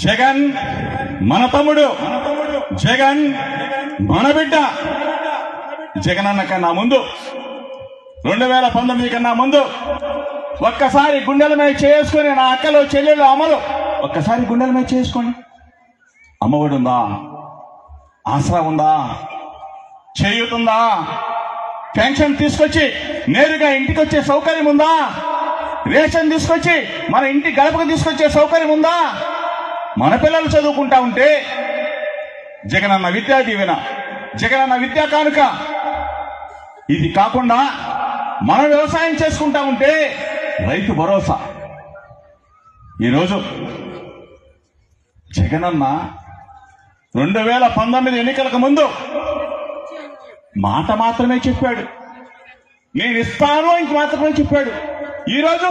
జగన్ మన తమ్ముడు, జగన్ మన బిడ్డ. జగన్ అన్న కన్నా ముందు 2019 కన్నా ముందు ఒక్కసారి గుండెల మీద చేసుకుని నా అక్కలు చెల్లెలు అమ్మలు ఒక్కసారి గుండెల మీద చేసుకోండి. అమ్మఒడి ఉందా? ఆసరా ఉందా? చేయూతుందా? పెన్షన్ తీసుకొచ్చి నేరుగా ఇంటికి వచ్చే సౌకర్యం ఉందా? రేషన్ తీసుకొచ్చి మన ఇంటి గడపకు తీసుకొచ్చే సౌకర్యం ఉందా? మన పిల్లలు చదువుకుంటా ఉంటే జగనన్న విద్యా దీవెన, జగనన్న విద్యా కానుక, ఇది కాకుండా మనం వ్యవసాయం చేసుకుంటా ఉంటే రైతు భరోసా. ఈరోజు జగనన్న 2019 ఎన్నికలకు ముందు మాట మాత్రమే చెప్పాడు, నేను ఇస్తాను ఇంక మాత్రమే చెప్పాడు. ఈరోజు